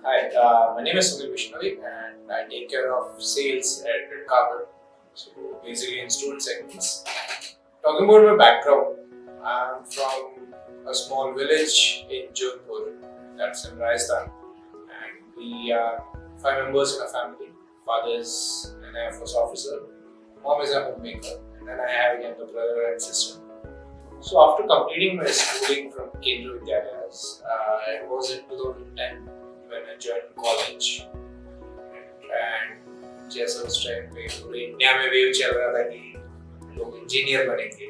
Hi, my name is Sunil Bishnoi and I take care of sales at RedCarpet. So basically in student segments. Talking about my background, I'm from a small village in Jodhpur, that's in Rajasthan, and we are 5 members in a family. Father is an Air Force officer, mom is a homemaker, and then I have a younger brother and sister. So after completing my schooling from Kendra Vidyalayas, it was in 2010 when I joined college. And जैसे उस time पे पूरे India में wave चल रहा था कि लोग इंजीनियर बनेंगे.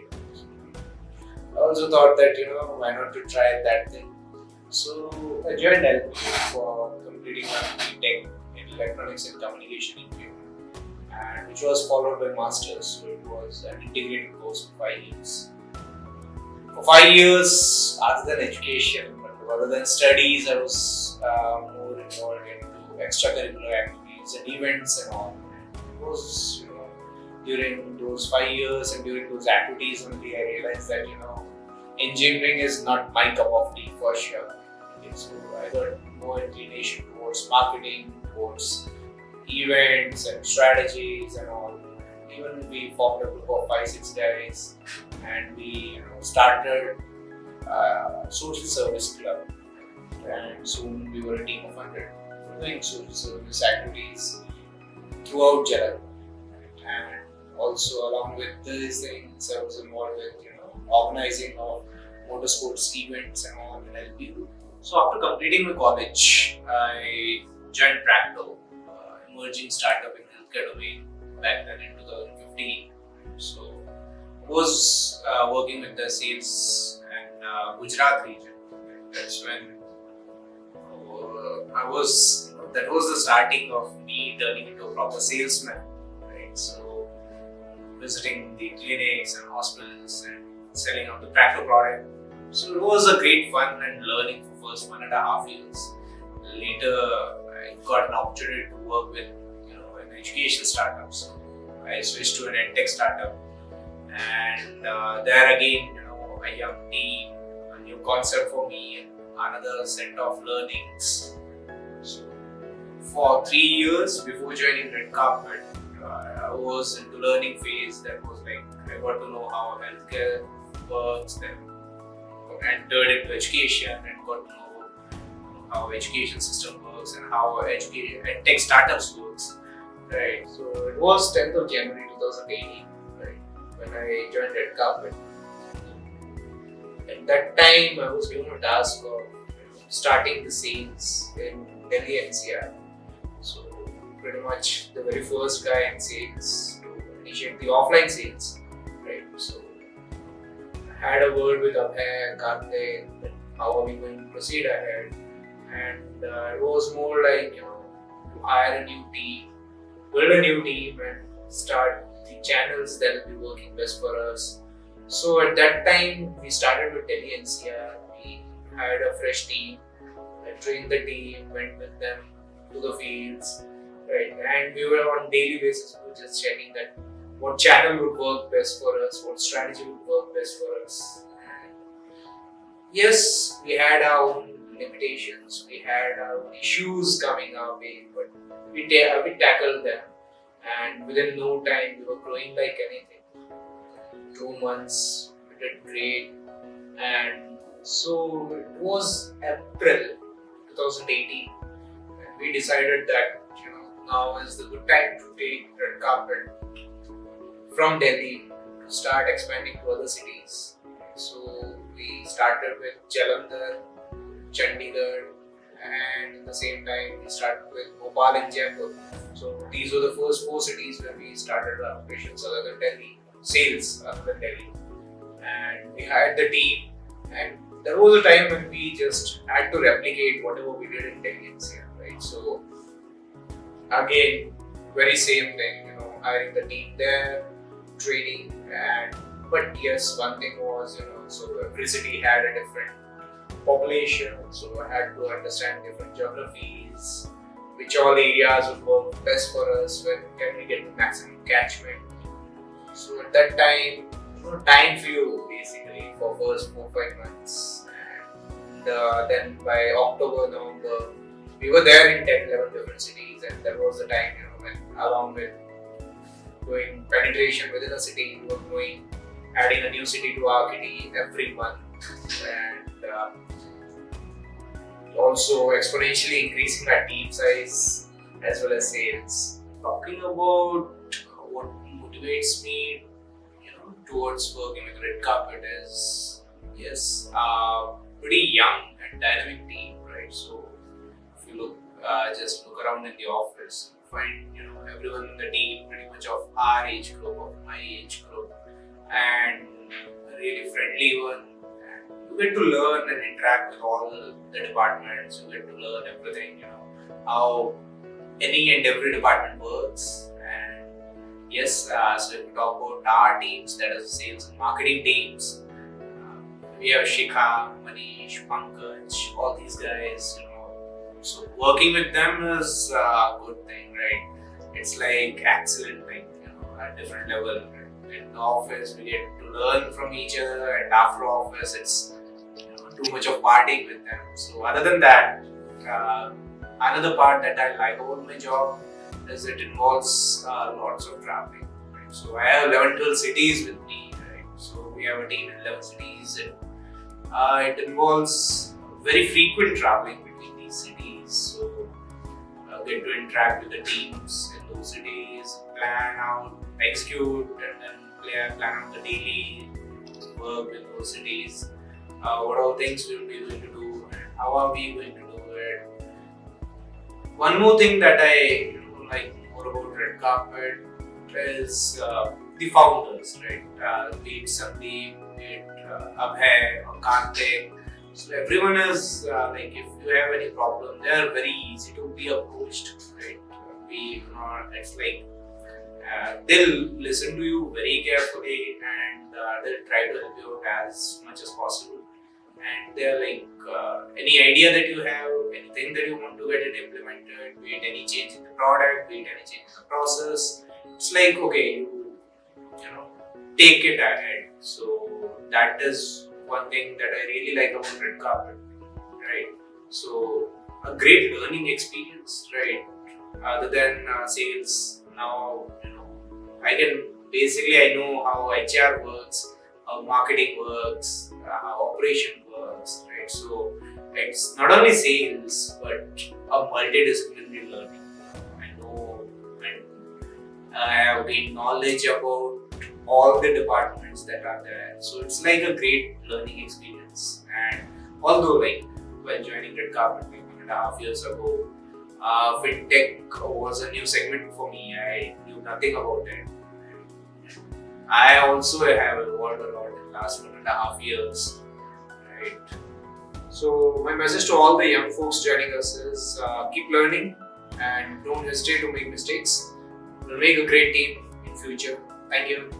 I also thought that why not to try that thing. So I joined LP for completing my BTech in Electronics and Communication Engineering, and which was followed by masters. So it was an integrated course for 5 years. For 5 years, other than education, other than studies, I was more involved into extracurricular activities and events and all. It was, during those 5 years and during those activities only I realized that, engineering is not my cup of tea for sure. Okay, so I got more inclination towards marketing, towards events and strategies and all. Even we formed a group of 5-6 guys and we started a social service club, and soon we were a team of 100 doing social service activities throughout Jalan. And also along with these things I was involved with organizing of motorsports events and all in LP. So after completing my college I joined Practo, emerging startup in healthcare domain back then in 2015. So I was working with the sales and Gujarat region. That's when that was the starting of me turning into a proper salesman, right? So visiting the clinics and hospitals and selling out the Practo product. So it was a great fun and learning for first 1.5 years. Later I got an opportunity to work with an education startup. So I switched to an edtech startup, and there again a young team, a new concept for me, and another set of learnings. So for 3 years before joining RedCarpet, I was in the learning phase. That was like I got to know how healthcare works, then entered into education and got to know how education system works and how tech startups works. Right. So it was 10th of January 2018, right, when I joined RedCarpet. At that time, I was given a task of starting the sales in Delhi NCR. So pretty much the very first guy in sales to initiate the offline sales, right? So I had a word with Abhay and Karthik, how are we going to proceed ahead, and it was more like to hire a new team, build a new team, and start the channels that will be working best for us. So at that time, we started with Delhi NCR. We hired a fresh team, trained the team, went with them to the fields, right? And we were on daily basis, we were just checking that what channel would work best for us, what strategy would work best for us. And yes, we had our own limitations, we had our own issues coming our way, but we tackled them, and within no time we were growing like anything. 2 months we did great, and so it was April 2018 and we decided that now is the good time to take RedCarpet from Delhi to start expanding to other cities. So we started with Jalandhar, Chandigarh, and at the same time we started with Bhopal and Jaipur. So these were the first 4 cities where we started our operations other than Delhi, sales other than Delhi. And we hired the team, and there was a time when we just had to replicate whatever we did in Delhi NCR, right? So again, very same thing, hiring the team there, training, but yes, one thing was, so every city had a different population, so I had to understand different geographies, which all areas would work best for us, when can we get maximum catchment. So at that time, time flew basically for first 4-5 months, and then by October, November, we were there in 10, 11 different cities, and that was the time, when along with doing penetration within a city, we were going, adding a new city to our kitty every month, and also exponentially increasing our team size as well as sales. Talking about what motivates me, towards working with RedCarpet is, yes, pretty young and dynamic team, right? So if you look, just look around in the office, you find everyone in the team pretty much of our age group, of my age group, and a really friendly one. And you get to learn and interact with all the departments. You get to learn everything, how any and every department works. And yes, so if we talk about our teams, that is sales and marketing teams, we have Shikha, Manish, Pankaj, all these guys, so working with them is a good thing, right? It's like excellent, like, at different level. Right? In the office, we get to learn from each other, and after office, it's too much of partying with them. So other than that, another part that I like about my job is it involves lots of traveling. Right? So I have 11, 12 cities with me. Right? So we have a team in 11 cities. It involves very frequent traveling between these cities. So get to interact with the teams in those cities, plan out, execute, and then plan out the daily work in those cities. What all things we will be going to do, and how are we going to do it. One more thing that I like more about RedCarpet is the founders, right? Be it Sunil, be it Abhay or Karthik. So everyone is like, if you have any problem, they are very easy to be approached, right? It's like they'll listen to you very carefully, and they'll try to help you out as much as possible. And they're like, any idea that you have, anything that you want to get it implemented, be it any change in the product, be it any change in the process, it's like, okay, you take it ahead. So that is one thing that I really like about RedCarpet, right? So a great learning experience, right? Other than sales, now I know how HR works, how marketing works, how operation works, right? So it's not only sales but a multidisciplinary learning. I know, and I have gained knowledge about all the departments that are there. So it's like a great learning experience. And although when joining RedCarpet like 1.5 years ago, fintech was a new segment for me. I knew nothing about it. I also have evolved a lot in the last 1.5 years. Right. So my message to all the young folks joining us is keep learning and don't hesitate to make mistakes. We'll make a great team in future. Thank you.